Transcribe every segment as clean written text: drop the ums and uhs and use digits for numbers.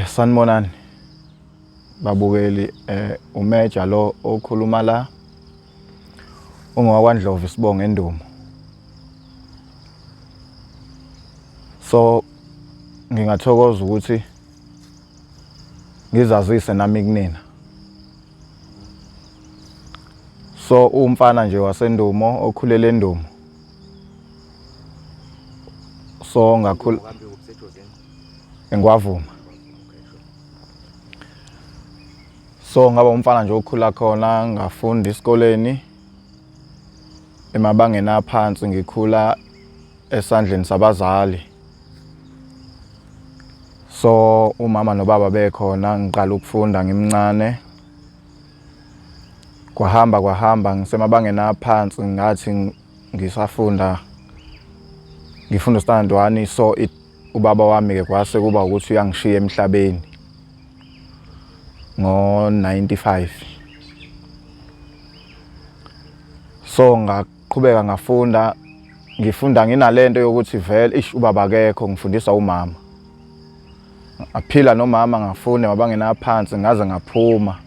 Sanibonani babukeli, uMeja lo okhuluma la ungowakwaNdlovu Sibonga Endumo. So ngingathokoza ukuthi ngizazise nami kunina. So umfana nje waseNdumo okhulele eNdumo. So ngakhula eNgwavuma. So ngaba umfana nje okhula khona ngafunda esikoleni emabangeni aphansi, ngikhula esandleni sabazali. So umama nobaba bekhona ngiqala ukufunda ngimncane. Kwahamba ngisemabangeni aphansi ngathi ngisafunda ngifunda standard 1. So ubaba wami ke kwase kuba ukuthi uyangishiya emhlabeni ngo-95. So ngaqhubeka ngifunda nginalento yokuthi vele ubaba akekho, ngifundiswa umama. Aphila nomama, ngafunda emabangeni aphansi ngaze ngaphuma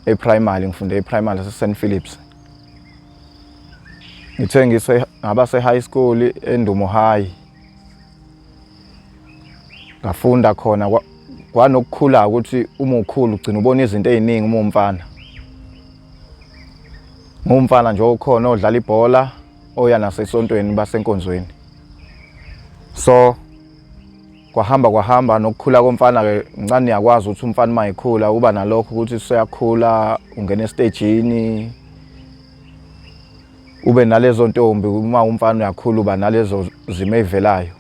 e-primary, ngifunde e-primary se-St. Phillips. Ngithe ngaba se-high school eNdumo High. Ngafunda khona kwanokukhula ukuthi uma ukhulu ugcina ubona izinto eziningi uma umfana. Ngumfana nje okhona odlala ibhola, oya nasesontweni basenkonzweni. So kwahamba nokukhula komfana ke ngicane yakwazi ukuthi umfana mayikhula uba nalokho ukuthi useyakhula, ungena estagini, ube nalezo ntombi. Uma umfana uyakhula uba nalezo zimo ezivelayo.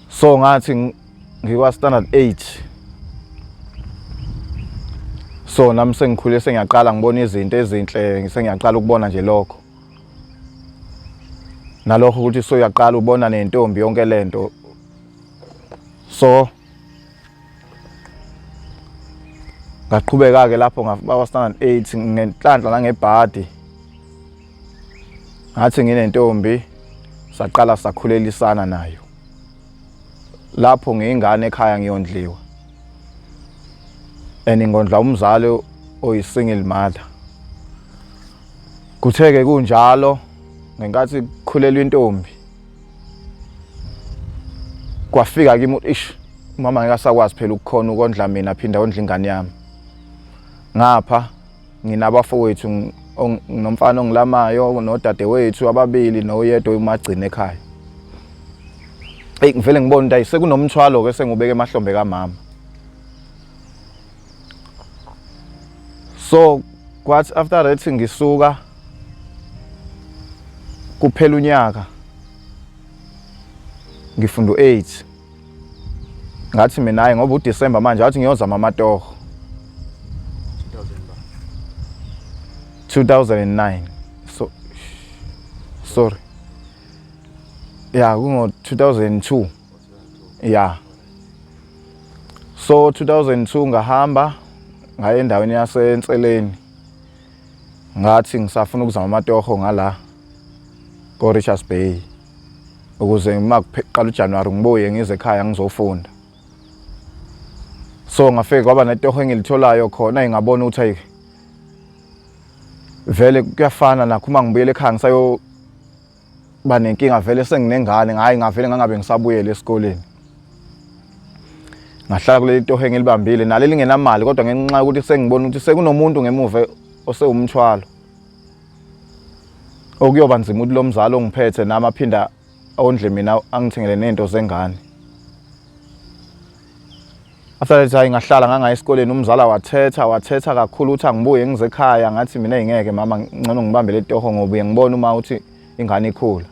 So ngathi ngikwa standard 8. So nami sengikhule sengiyaqala ngibona izinto ezinhle, sengiyaqala ukubona nje lokho. Nalokho ukuthi soyaqala ubona nentombi yonke lento. So ngaqhubeka ke lapho ngaba standard 8 ngenhlanhla nangebhadi. Ngathi nginentombi saqala sakhulelisana nayo. Lapho ngiyingane ekhaya ngiyondliwa. Ngondla umzali oyi-single mother. Kutheke kunjalo ngenkathi kukhulelwa intombi. Kwafika kimi ukuthi mama ngeke asakwazi phela ukukhona ukondla mina aphinda ondla ingane yami. Ngapha nginabafowethu, nomfana ongilamayo nodadewethu ababili noyedwa umagcina ekhaya. Ngivele ngibona ukuthi sekunomthwalo ke sengubeka emahlombe kaMama. So kwathi after that ngisuka kuphela unyaka ngifunda u8. Ngathi mina hayi ngoba uDisemba manje athi ngiyozama amatoho. 2009. So sorry. Yeah, kungo 2002. Yeah. So 2002 ngahamba ngaya endaweni yaseNtseleni. Ngathi ngisafuna ukuzama amatoho ngala ko Richards Bay. Ukuze makuqala uJanuary ngibuye ngize ekhaya ngizofunda. So ngafika kwaba netoho engilitholayo khona engabona ukuthi hayi vele kuyafana nakho uma ngibuyele ekhaya ngisayo banenkinga vele senginengane hayi ngavele ngangabe ngisabuyele esikoleni. Ngahlala kuleli toho engilibambile naleli ngenamali kodwa ngenxa ukuthi sengibona ukuthi sekunomuntu ngemuva osewumthwalo. Okuyoba nzima ukuthi lo mzali ongiphethe nami aphinda ondle mina angithengele nento zengane. After that ngahlala ngangaya esikoleni, umzala wathetha kakhulu ukuthi angibuye ngize ekhaya. Ngathi mina ngeke mama, ngcono ngibambe le toho ngoba ngibona uma uthi ingane ikhula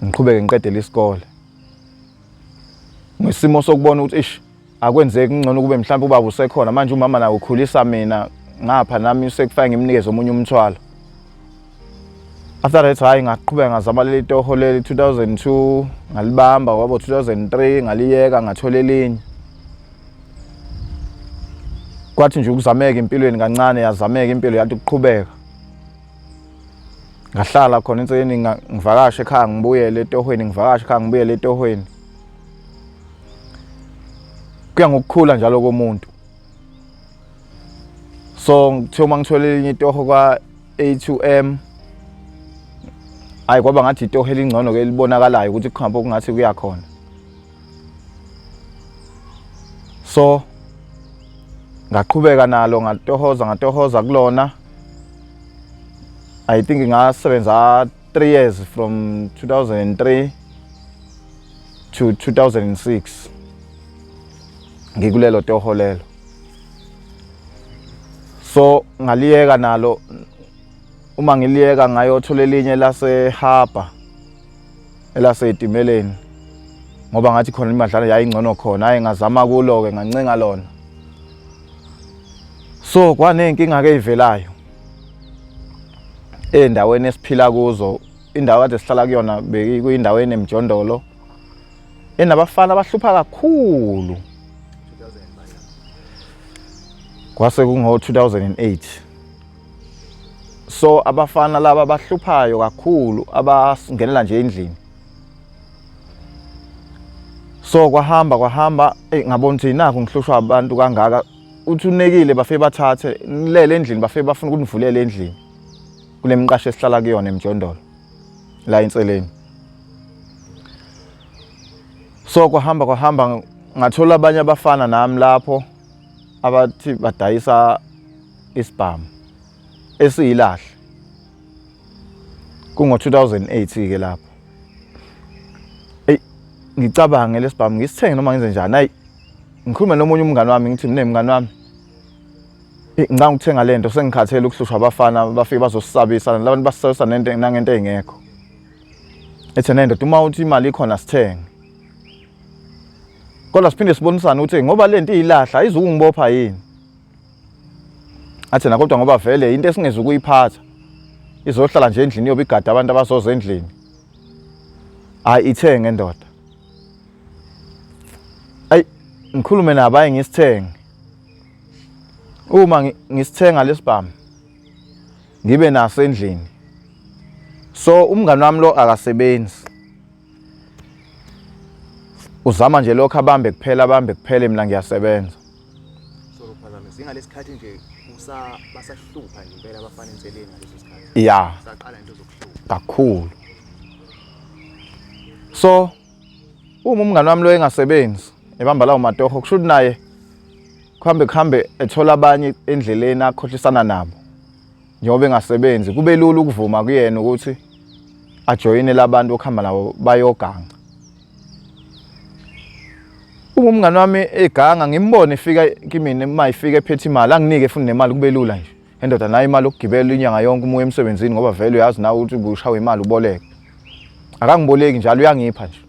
ngiqhubeke ngiqedele isikole. Ngisimo sokubona ukuthi akwenzeki, ngcono kube mhlawumbe ubaba usekhona manje umama naye ukhulisa mina ngapha nami sekufike ngimnikeze omunye umthwalo. After that ngaqhubeka ngazama leli toho leli 2002 ngalibamba, wabo 2003 ngaliyeka ngathola elinye. Kwathi nje ukuzameka empilweni kancane, yazameka impilo yathi ukuqhubeka. Ngahlala khona inseni ngivakashe ekhaya ngibuyele etohweni, ngivakashe ekhaya ngibuyele etohweni. kuya ngokukhula njalo komuntu. So ngithe uma ngithola elinye itoho kwa A2M hayi kwaba ngathi itoho elingcono ke libonakalayo ukuthi kuhambo kungathi kuyakhona. So ngaqhubeka nalo ngatohoza kulona. I think ngasebenza 3 years from 2003 to 2006 ngikulelo toho lelo. So ngaliyeka nalo, uma ngiliyeka ngayothola elinye lase Harbour elasetimeleni ngoba ngathi khona imadlana yayingcono khona, hayi ngazama kulo ke ngancenga lona. So kwanenkinga ke ivelayo endaweni esiphila kuzo, indawo kade sihlala kuyona bekuyindawo enemjondolo enabafana abahlupha kakhulu. Kwase kungo 2008. So abafana laba abahluphayo kakhulu abasingenela nje endlini. So kwahamba ngabona ukuthi nakho ngihlushwa abantu kangaka, uthi unekile bafike bathathe lele endlini, bafike bafuna ukunivulela endlini kule mqasho esihlala kuyona emjondolo la inseleni. So kwahamba ngathola abanye abafana nami lapho abathi badayisa isibhamu esiyilahle kungo 2008 ke lapho. Ngicabanga lesibhamu ngisithenge noma ngenze njani. Hayi ngikhuluma nomunye umngane wami ngithi mngane wami ngicanga ukuthenga lento, sengikhathele ukuhlushwa abafana bafike bazosisabisa labantu basisabisa nangento engekho. Ethe nento uma uthi imali ikhona sithenge. Kodwa siphinde sibonisana ukuthi ngoba lento iyilahla ayizukungibopha yini. Athi kodwa ngoba vele into esingeze ukuyiphatha izohlala nje endlini yoba igada abantu abazoza endlini. Hayi ithenge ndoda. Ayi ngikhulume nabo hayi ngisithenge. Uma ngisithenga lesibhamu ngibe naso endlini. So umngane wami lo akasebenzi. Uzama nje lokho abambe kuphela mina ngiyasebenza. So phazame singalesikhathi nje basahlupha nje impela abafana enseleni ngaleso sikhathi. Yeah. Saqala into zokuhlupha Kakhulu. So uma umngane wami lo engasebenzi ebamba lawo matoho kusho naye kuhambe ethola abanye endleleni akhohlisana nabo. Njengoba engasebenzi kube lula ukuvuma kuyena ukuthi ajoyine labantu okuhamba nabo bayoganga. Uma umngane wami eganga ngimbone efika kimi uma ifika ephethe imali anginike futhi nemali kube lula nje. Endoda nayo imali ukugibela inyanga yonke umuye emsebenzini ngoba vele uyazi nawe ukuthi ubushawa imali uboleke. Akangiboleki njalo uyangipha nje.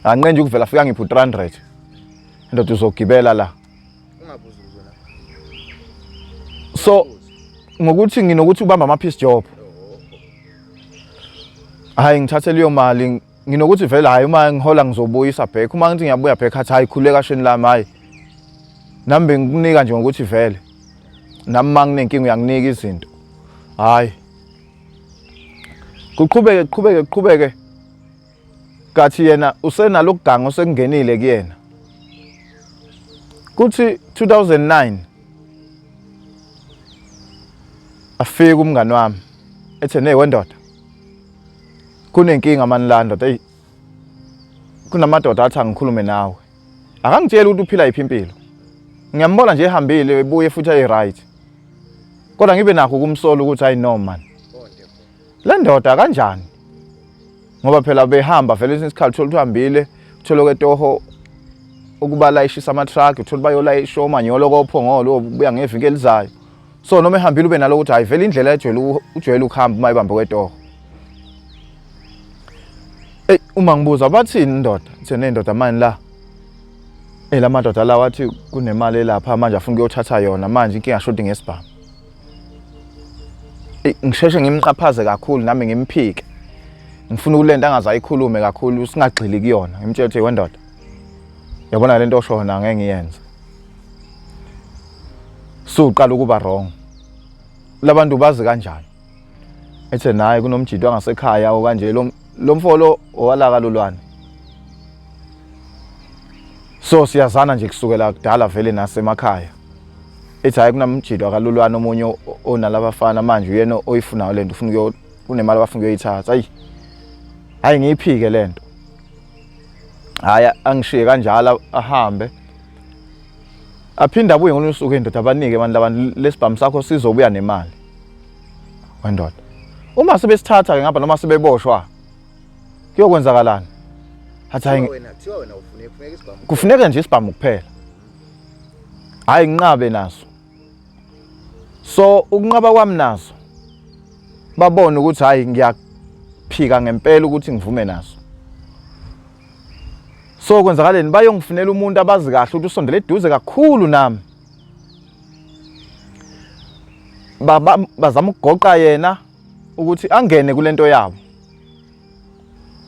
Anqenje ukuvela afika ngipha 300. Endoda uzogibela la. ungabuzi uzona. So ngokuthi nginokuthi ubamba ama piece job. Hayi ngithathe leyo mali nginokuthi vele hayi uma ngihola ngizobuyisa back. Uma ngithi ngiyabuya back athi hayi khuleka sheni lami hayi. Nami bengikunika nje ngokuthi vele nami manginenkinga uyanginika izinto. Hayi. Kuqhubeke. Kathi yena usenalokuganga osekungenile kuyena. Kuthi 2009 afika umngane wami ethe wendoda kunenkinga mani la ndoda, kunamadoda athi angikhulume nawe. Akangitshela ukuthi uphila yiphi impilo. Ngiyambona nje ehambile ebuye futhi ayi right. Kodwa ngibe nakho ukumsola ukuthi hayi no man. Le ndoda kanjani? Ngoba phela behamba vele isikhathi uthola uhambile, uthola kwetoho ukuba layishisa ama truck, uthola bayolayisha omanyolo kophongolo buya ngeviki elizayo. So noma ehambile ube nalo ukuthi hayi vele indlela ejwayele ukuhamba uma ibambe kwetoho. Uma ngibuza bathini indoda? Ithe nendoda manje la. La madoda la wathi kunemali lapha manje afuna ukuyothatha yona manje inkinga ashodi ngesibhamu. Ngisheshe ngimqaphaze kakhulu nami ngimphike. Ngifuna ukulenda angazayikhulume kakhulu singagxili kuyona. Ngimtshela ukuthi wendoda. Yabona lento osho na ngeke ngiyenze. Suqala ukuba wrong. Labantu bazi kanjani? Ethe naye kunomjito angasekhaya okanje lo mfolo owalaka lolwane. So siyazana nje kusukela kudala vele nasemakhaya. Ethi hayi kunamjido akalulwana omunye onalabafana manje uyena oyifunayo lento ufuna kunemali abafuna ukuyithatha. Hayi ngiyiphike lento. Haya angishiye kanjalo ahambe. Aphinda abuye ngolunye usuku indoda abanike abantu labantu lesibhamu sakho sizobuya nemali. Wendoda. Uma sebesithatha ke ngapha noma sebeboshwa kuyokwenzakalani? Hathi hayi kuthiwa wena kufuneka isibhamu. Kufuneka nje isibhamu kuphela. Hayi nginqabe naso. So ukunqaba kwami naso babona ukuthi hayi ngiyaphika ngempela ukuthi ngivume naso. So kwenzakaleni bayongifunela umuntu abazi kahle ukuthi usondele eduze kakhulu nami. Bazama ukugoqa yena ukuthi angene kulento yabo.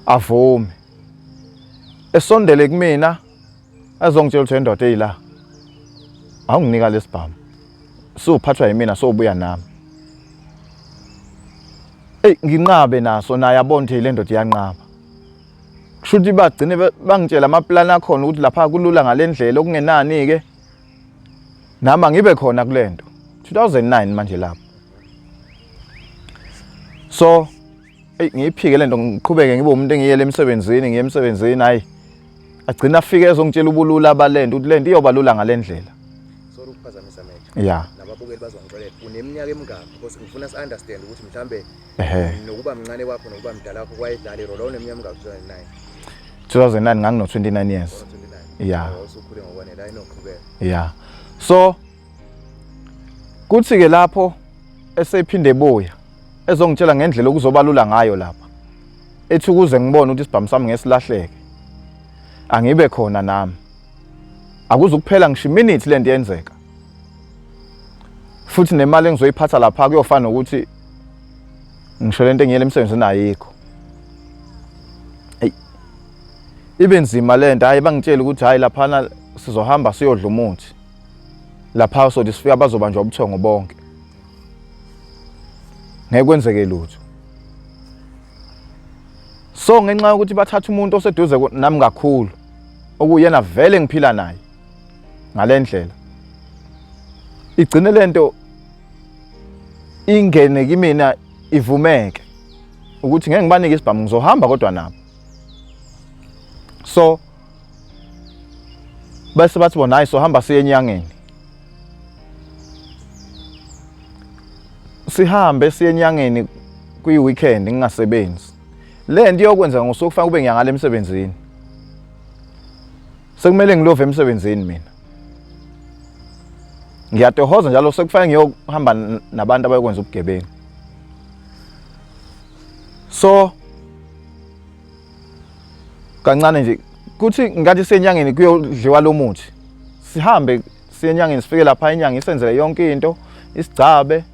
Avume. Esondele kumina azongitshela ukuthi indoda eyila. Awunginika lesibhamu. Suphathwa yimina sobuya nami. Nginqabe naso naye yabona ukuthi le ndoda iyanqaba. Kushuthi bagcine bangitshela amaplan akhona ukuthi lapha kulula ngalendlela okungenani ke. Nama ngibe khona kulento. 2009 manje lapho. So ngiyiphike lento ngiqhubeke ngibe umuntu engiyele emsebenzini ngiye emsebenzini hayi. Agcina afike ezongitshela ubulula abalento ukuthi lento iyobalula ngalendlela. So ukuphazamisa manje. Yeah. Nababukeli bazongixolela uneminyaka emingaki because ngifuna si understand ukuthi mhlambe nokuba mncane wakho nokuba mdala wakho kwayedlala irole uneminyaka emingaki 2009 ngangino 29 years. 29. Yeah. Usukhule ngokwanele ayinoqhubeka. Yeah. So kuthi ke lapho esephinde ebuya ezongitshela ngendlela okuzobalula ngayo lapha. Ethi ukuze ngibone ukuthi isibhamu sami ngesilahleke. Angibe khona nami. Akuze ukuphela ngisho iminute lento yenzeka. Futhi nemali engizoyiphatha lapha kuyofana ukuthi ngisho lento engiyele emsebenzini ayikho. Ibe nzima lento hayi bangitshela ukuthi hayi lapha sizohamba siyodla umuthi. Lapha so sifika bazobanjwa ubuthongo bonke. Ngeke kwenzeke lutho. So ngenxa ukuthi bathatha umuntu oseduze nami kakhulu okuyena vele ngiphila naye ngalendlela. Igcine lento ingene kimina ivumeke ukuthi ngeke ngibanike isibhamu ngizohamba kodwa nabo. So bese bathi bona hayi sohamba siye enyangeni. Sihambe siye enyangeni kuyi weekend ngingasebenzi. Le nto iyokwenza ngosuku kufanele kube ngiyangale emsebenzini. Sekumele ngilove emsebenzini mina. Ngiyatohoza njalo sekufanele ngiyohamba nabantu abayokwenza ubugebengu. So kancane nje kuthi ngathi senyangeni kuyodliwa lo muthi. Sihambe siyenyangeni sifike lapha enyanga isenzele yonke into, isigcabe.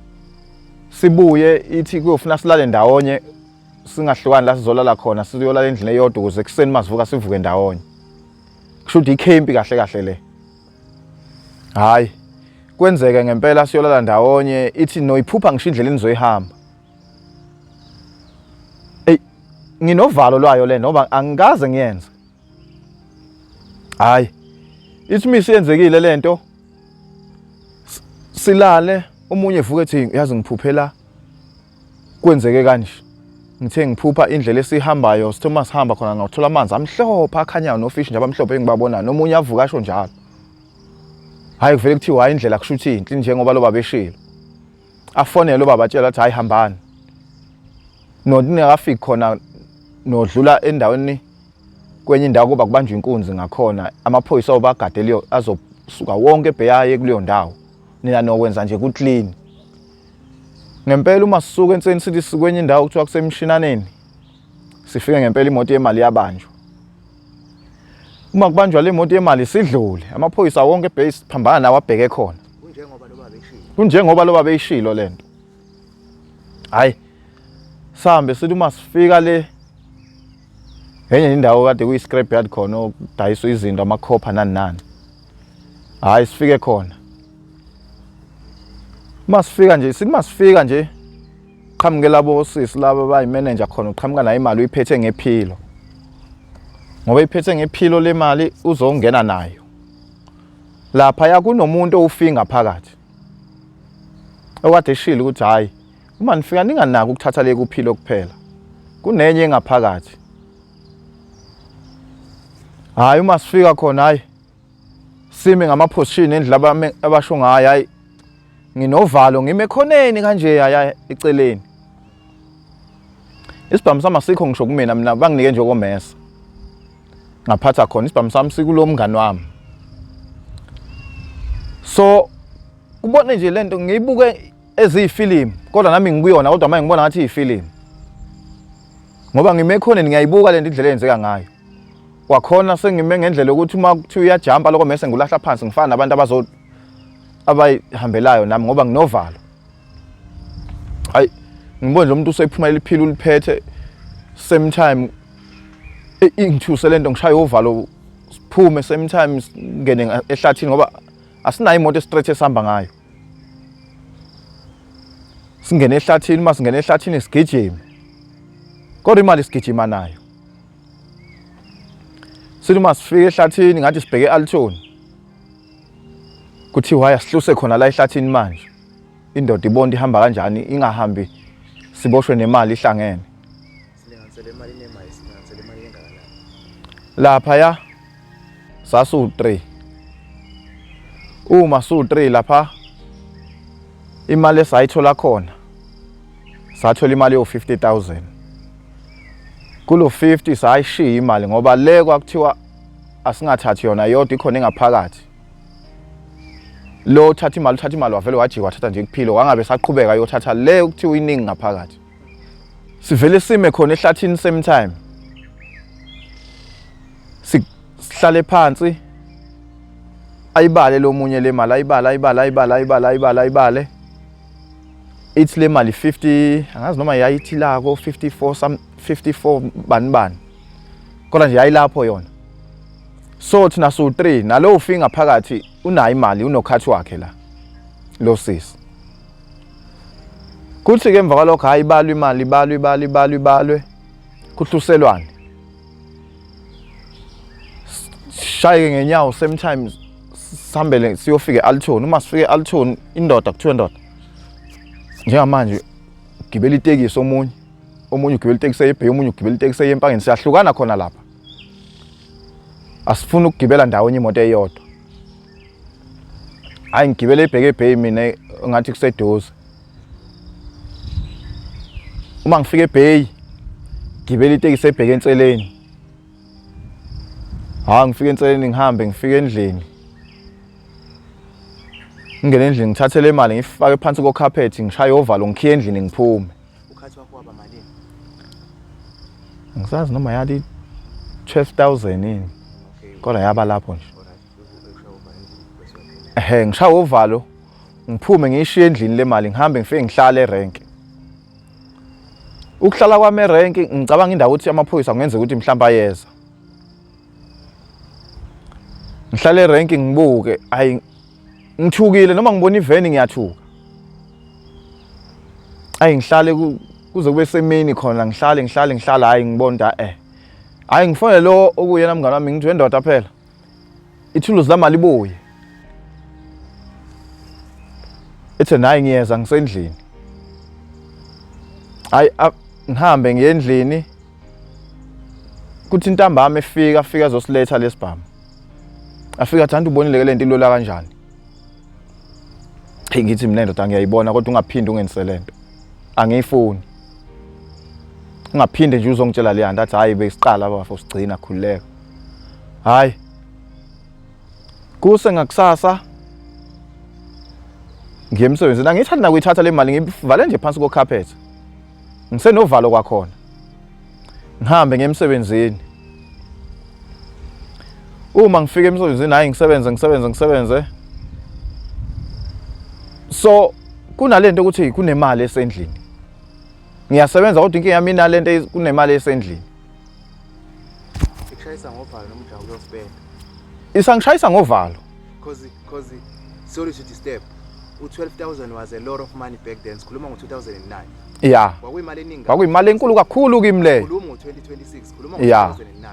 Sibuye ithi kuyofuna silale ndawonye singahlukani la sizolala khona siyolala endlini eyodwa ukuze kuseni masivuka sivuke ndawonye. Kushuthi ikhempi kahle kahle le. Hayi kwenzeke ngempela siyolala ndawonye ithi noyiphupha ngisho indlela enizoyihamba. Nginovalo lwayo le ngoba angikaze ngiyenze. Hayi ithi misiyenzekile lento silale omunye evuka ethi yazi ngiphuphela kwenzeke kanje. Ngithe ngiphupha indlela esihambayo sithoma sihamba khona ngothola amanzi amhlophe akhanyayo nofishi nje abamhlophe engibabona nomunye avuka asho njalo. Hayi kuvele kuthiwa hayi indlela kushuthi inhle njengoba lo baba eshilo. Afonele lo baba atshela ukuthi hayi hambani. Ningakafiki khona nodlula endaweni kwenye indawo kuba kubanjwa inkunzi ngakhona amaphoyisa obagadeliyo azosuka wonke ebheyaye kuleyo ndawo. Nina nokwenza nje ku clean. Ngempela uma sisuka enseni sithi sikwenye indawo kuthiwa kusemshinaneni. Sifike ngempela imoto yemali yabanjwa. Uma kubanjwa le moto yemali sidlule amaphoyisa wonke ebhesi phambana nawo abheke khona. Kunjengoba lo baba eshilo lento. Hayi sambe sithi uma sifika le enye indawo kade kuyi scrap yard khona okudayiswa izinto amakhopha nani. Hayi sifike khona. Masifika nje qhamuke labo sisi laba bayi manager khona uqhamuka nayo imali uyiphethe ngephilo. ngoba iphethe ngephilo lemali uzongena nayo. Lapha ya kunomuntu ofinga phakathi. Okade eshilo ukuthi hayi uma nifika ninganaki ukuthatha le kuphilo kuphela. Kunenye engaphakathi. Hayi uma sifika khona hayi sime ngamaposition endlela abasho ngayo hayi nginovalo ngime khoneni kanje hayi eceleni. Isibhamu sami asikho ngisho kumina mina banginike nje okomesa. Ngaphatha khona isibhamu sami sikulo mngani wami. So ubone nje lento ngiyibuke eziyifilimu kodwa nami ngibuyona kodwa manje ngibona ngathi iyifilimu. Ngoba ngime khoneni ngiyayibuka lento indlela enzeka ngayo. Wakhona sengime ngendlela ukuthi uma kuthi uyajumpa lokho mase ngulahla phansi ngifana nabantu abayihambelayo nami ngoba nginovalo. Hayi ngibona nje umuntu usephuma liphilo uliphethe same time ingithuse lento ngishaya uvalo siphume same time ngene ehlathini ngoba asinayo imoto estretch esihamba ngayo. Singene ehlathini masingene ehlathini sigijime. Kodwa imali sigijima nayo. Sithi masifike ehlathini ngathi sibheke eAlton. Kuthiwa haya sihluse khona la ehlathini manje. Indoda ibonda ihamba kanjani ingahambi siboshwe nemali ihlangene. Silinganisele imali nemali silinganisele imali engakanani? Lapha ya sasu 3. Uma su 3 lapha imali esayithola khona. Sathola imali yo 50,000. Kulo 50 sayishiya imali ngoba le kwakuthiwa asingathathi yona yodwa ikhona engaphakathi. Lo uthatha imali wavele wajika wathatha nje kuphilo wangabe saqhubeka yothatha le ukuthiwa iningi ngaphakathi. Sivele sime khona ehlathini same time. Sihlale phansi ayibale lo munye le mali ayibale ithi le mali 50 angazi noma yayithi lako 54 bani kodwa nje yayilapho yona. So thina so 3 nalo ufinga phakathi unayo imali unokhathi wakhe la lo sisi. Kuthi ke emva kwalokho hayibalwe imali ibalwe kuhluselwane. Shaye ngenyawo same time sihambele siyofika eAlton. Uma sifike eAlton indoda kuthiwa indoda njengamanje ugibela itekisi omunye ugibela itekisi eBay omunye ugibela itekisi eMpangeni siyahlukana khona lapha. Asifuni ukugibela ndawonye imoto eyodwa. Hayi ngigibele ebheke eBay mina ngathi kuseduze. Uma ngifike eBay ngibela itekisi ebheke enseleni. Ngifike enseleni ngihambe ngifike endlini. Ngene endlini ngithathe le mali ngifake phansi kocarpet ngishaya ovalo ngikhiye endlini ngiphume. Ukhathi wakho waba malini? Ngisazi noma yali 12,000 yini. Kodwa yaba lapho nje. Ngishaya ovalo ngiphume ngiyishiye endlini le mali ngihambe ngifike ngihlale erank. Ukuhlala kwami erank ngicabanga indawo ukuthi amaphoyisa kungenza ukuthi mhlamba ayeza. Ngihlale erank ngibuke ayi ngithukile noma ngibona iveni ngiyathuka. Ayi ngihlale kuze kube semini khona ngihlale hayi ngibonda hayi ngifone lo okuyena mngani wami ngithi wendoda phela. Ithuluzi lamali ibuye. Ethe nayi ngiyeza ngisendlini. Hayi ngihambe ngiye endlini. Kuthi intambama efika ezosiletha lesibhamu. Afika athi ubonile le nto ilola kanjani. Ngithi mina ndoda ngiyayibona kodwa ungaphindi ungenise lento. Angiyifuni. Ungaphinde nje uzongitshela le yanto athi hayi besiqala bafo sigcina khulileka. Hayi. Kuse ngakusasa ngiyemsebenzini angithandi nakuyithatha le mali ngivale nje phansi kocarpet. Ngisenovalo kwakhona. Ngihambe ngiyemsebenzini. Uma ngifike emsebenzini hayi ngisebenze. So kunalento ukuthi kunemali esendlini. Ngiyasebenza kodwa inkinga yami inalento kunemali esendlini. Ukushayisa ngovalo noma ujawu uyosipenda. Isangishayisa ngovalo. Cause sorry to disturb. U12,000 was a lot of money back then. Sikhuluma ngo2009. Yeah. Kwakuyimali eningi. Kwakuyimali enkulu kakhulu kimi leyo. Khuluma ngo2026, khuluma ngo2009.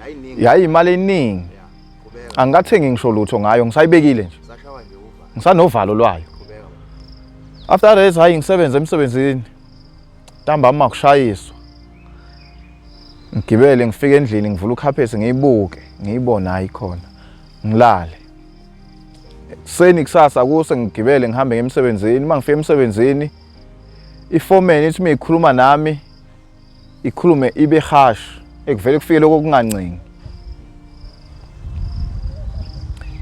Yayiningi. yayimali eningi Yeah. Qhubeka. angikathengi ngisho lutho ngayo ngisayibekile nje Sashawa nje uva. ngisanovalo lwayo Qhubeka. after that hayi ngisebenza emsebenzini ntambama makushayiswa ngigibele ngifike endlini ngivula ukhaphethi ngiyibuke ngiyibona hayi khona ngilale seni kusasa kuse ngigibele ngihambe ngemsebenzini mangifika emsebenzini iforeman ithi miyikhuluma nami ikhulume ibe harsh ekuvele kufike lokho kungancingi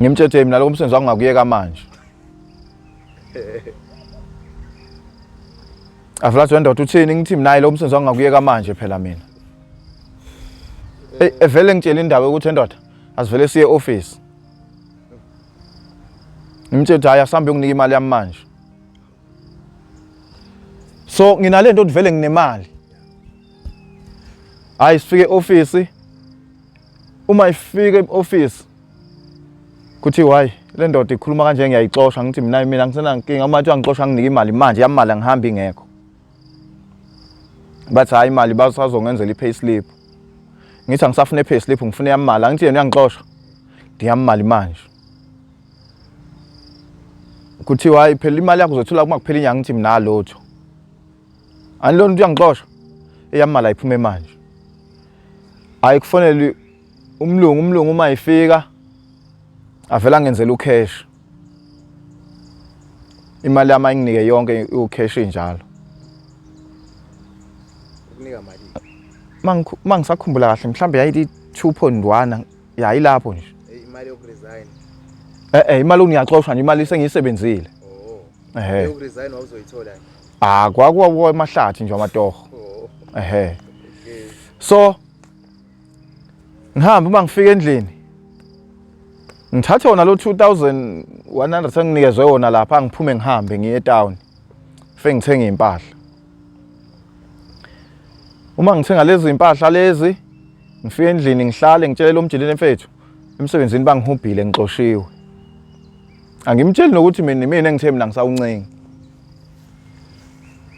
ngimtshele mina lo msebenzi wangakuyeka manje aflathi wendoda uthini ngithi mina hayi lo msebenzi wangakuyeka manje phela mina evele ngitshela indaba ukuthi endoda asivele siye office ngimtshela hayi asambe unginika imali yami manje so nginalento vele nginemali hayi sifike office uma ifike office kuthi why le ndoda ikhuluma kanje ngiyayixoxa ngithi mina ngisenankinga uma bathi angixoxa nginika imali manje yamali angihambi ngekho bathi hayi imali basazongenzela i-payslip ngithi angisafune i-payslip ngifuna yamali angithi yena uyangixoxa ngiyamali manje kuthi hayi phela imali yakho uzothola uma kuphela inyanga ngithi mina lotho anilona ukuthi uyangixoxa eyamali ayiphume manje ayikufonela umlungu uma ifika avela ngenzela ucash imali yami ayinginike yonke ucash njalo Ukunika mali. mangisakhumbula kahle mhlambe yayithi 2.1 yayi lapho nje Imali yokuresign. imali ungiyaxoxa nje imali sengiyisebenzile Oh. Yokuresign awuzoyithola. kwakuwa emahlathi nje amatoho Oh. Okay. So ngihamba uma ngifika endlini ngithathe wona lo 2100 senginikezwe wona lapha ngiphume ngihambe ngiye etown fe ngithenga impahla uma ngithenga lezi impahla lezi ngifika endlini ngihlale ngitshele lo mjilini mfethu emsebenzini bangihubhile ngixoshiwe angimtsheli nokuthi mina engithe mina ngisawuncenga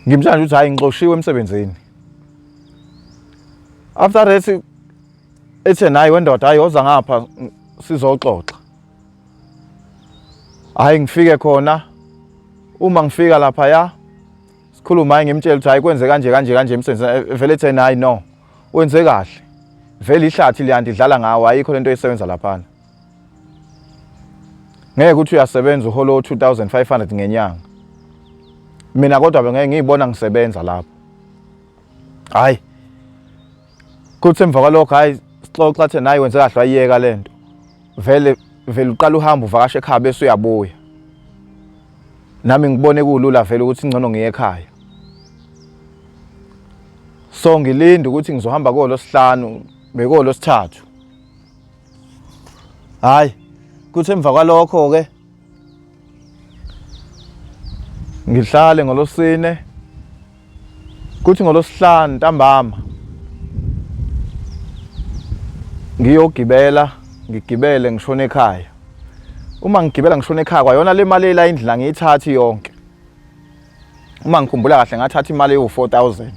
ngimtshela nje ukuthi hayi ngixoshiwe emsebenzini after that ethe nayi wendoda hayi woza ngapha sizoxoxa hayi ngifike khona uma ngifika lapha ya sikhuluma hayi ngimtshela ukuthi hayi kwenze kanje emsebenzini vele ethe nayi no wenze kahle vele ihlathi liyanti idlala ngawo ayikho lento esebenza lapha ngeke ukuthi uyasebenza uholo 2500 ngenyanga mina kodwa bengeke ngiyibona ngisebenza lapho hayi kuthi emva kwalokho hayi sixoxa ethe nayi wenze kahle wayiyeka lento vele uqala uhamba uvakashe ekhaya bese uyabuya nami ngibone kulula vele ukuthi ngcono ngiye ekhaya so ngilinda ukuthi ngizohamba kolosihlanu bekolosithathu hayi kuthi emva kwalokho ke ngihlale ngolosine kuthi ngolosihlanu ntambama ngiyogibela ngigibele ngishona ekhaya uma ngigibela ngishona ekhaya kwayona le mali la indlela ngiyithathi yonke uma ngikhumbula kahle ngathatha imali ewu4000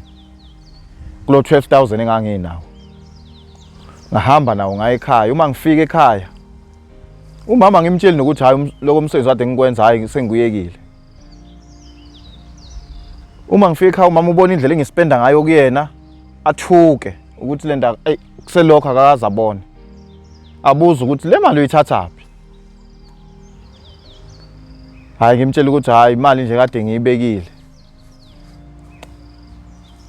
kulo 12000 enganginawo ngahamba nawo ngaye ekhaya uma ngifika ekhaya umama ngimtshela nokuthi hayi lokho umsebenzi kade ngikwenza hayi sengiyekile uma ngifika ekhaya umama ubona indlela engispenda ngayo kuyena athuke ukuthi le nto kuselokho akakaze abone abuza ukuthi le mali uyithathaphi hayi ngimtshela ukuthi hayi imali nje kade ngiyibekile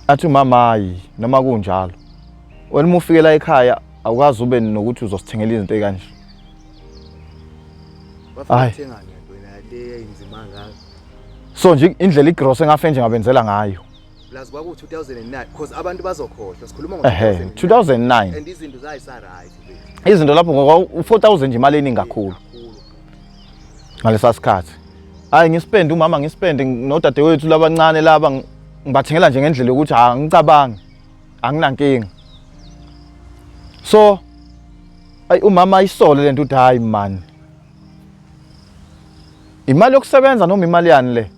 athi mama hayi noma kunjalo wena uma ufike la ekhaya awukazi ube nokuthi uzosithengela izinto ekanje bafuthenga ngento wena le inzima ngayo so nje indlela igross engafe nje ngabenzela ngayo plus kwaku 2009 because abantu bazokhohlwa sikhuluma ngo 2009 and izinto zayisa right izinto lapho ngoku 4000 nje imali eningi kakhulu ngalesa sikhathi hayi ngispende umama ngispende nodadewethu labancane laba ngibathengela nje ngendlela ukuthi angicabangi anginankinga so ay umama ayisole lento uthi hayi man imali yokusebenza noma imali yani le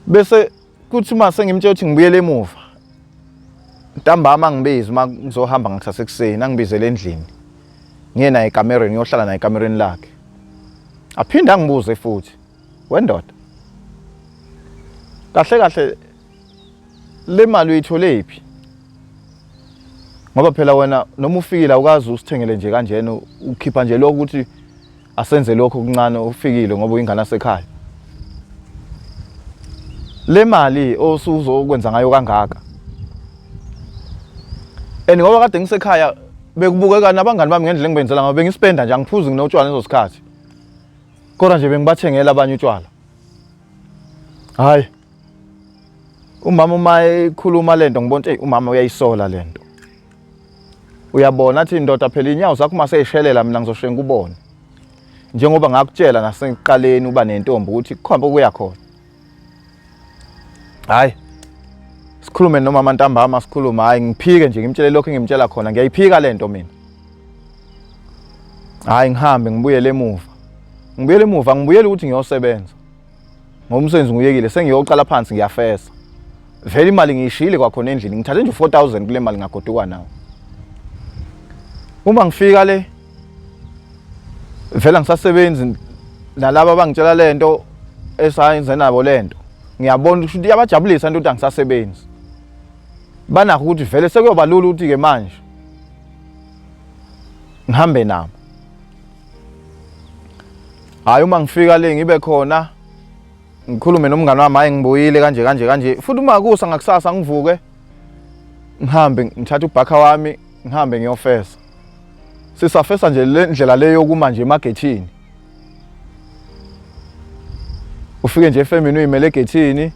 bese kuthi uma sengimtshela ukuthi ngibuyele emuva ntambama ngibizi uma ngizohamba ngakusasa ekuseni angibizele endlini ngiye naye ekamereni ngiyohlala naye ekamereni lakhe aphinda ngibuze futhi wendoda kahle kahle le mali uyithole phi ngoba phela wena noma ufikile awukazi usithengele nje kanjena ukhipha nje lokho ukuthi asenze lokho okuncane ufikile ngoba uyingane asekhaya le mali osuzokwenza ngayo kangaka ngoba kade ngisekhaya bekubukeka nabangani bami ngendlela engibenzela ngoba bengispenda nje angiphuzi nginotshwala lezo sikhathi kodwa nje bengibathengela abanye utshwala hayi umama uma ekhuluma lento ngibona umama uyayisola lento uyabona athi indoda phela inyawo zakho uma seyishelela mina ngizoshenga ubone njengoba ngakutshela nasekuqaleni uba nentombi ukuthi kukhomba ukuya khona hayi sikhulume noma amantambama sikhuluma hayi ngiphike nje ngimtshele lokho engimtshela khona ngiyayiphika lento mina hayi ngihambe ngibuyele emuva ngibuyele ukuthi ngiyosebenza ngomsebenzi nguyekile sengiyoqala phansi ngiyafesa vele imali ngiyishile kwakhona endlini ngithathe nje 4000 kule mali ngagoduka nawo uma ngifika le vele ngisasebenzi nalabo abangitshela lento esayenze nabo lento ngiyabona ukuthi iyabajabulisa into ukuthi angisasebenzi banakho ukuthi vele sekuyoba lula ukuthi ke manje ngihambe nabo hayi uma ngifika le ngibe khona ngikhulume nomngane wami hayi ngibuyile kanje futhi uma kusa ngakusasa ngivuke ngihambe ngithatha ubhakha wami ngihambe ngiyofesa sisafesa nje le ndlela leyo kuma nje emagethini ufike nje efemini uyimele egethini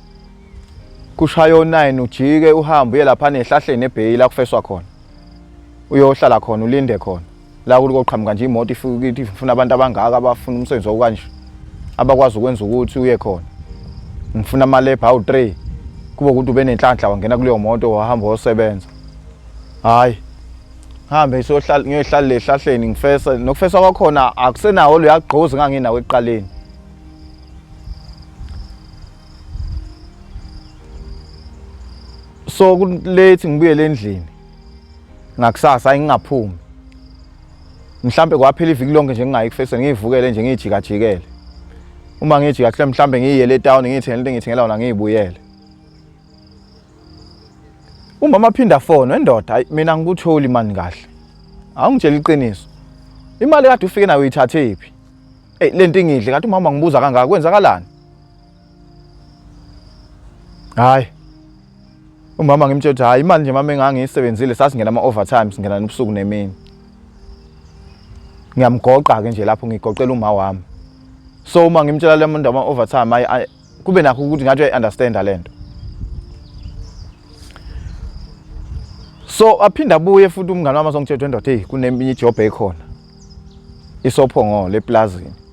kushaya o9 ujike uhambe uye lapha nehlahleni eBay la kufeswa khona uyohlala khona ulinde khona la kuqhamuka nje imoto ifuna abantu abangaka abafuna umsebenzi okanje abakwazi ukwenza ukuthi uye khona ngifuna amalebha awu3 kuba ukuthi ube nenhlanhla wangena kuleyo moto wahamba osebenza hayi hambe sohlala ngiyohlala lehlahleni ngifesa nokufesa kwakhona akusenawo lo yagqozi nganginawo eqaleni so kulethi ngibuyele endlini ngakusasa ayingaphumi mhlambe kwaphela iviki lonke nje ngingayikufesa ngivukele nje ngijikajikele uma ngijika kahle mhlambe ngiyele etown ngithengele into engithengela wona ngiyibuyele umama phinda phone wendoda hayi mina ngikutholi imali kahle awungitshela iqiniso imali kade ufike nayo uyithathe phi lento ingidle kathi umama ngibuza kangaka kwenzakalani hayi umama ngimtshela ukuthi hayi imali nje mama engangiyisebenzile sasingena ama overtime singena nobusuku nemini ngiyamgoqa ke nje lapho ngigoqela uma wami so uma ngimtshela le muntu ama overtime hayi kube nakho ukuthi ngathi uyaunderstand lento so aphinda abuye futhi umngane wami azongitshela ukuthi ndoda kuneminye ijob ekhona isophongo leplazini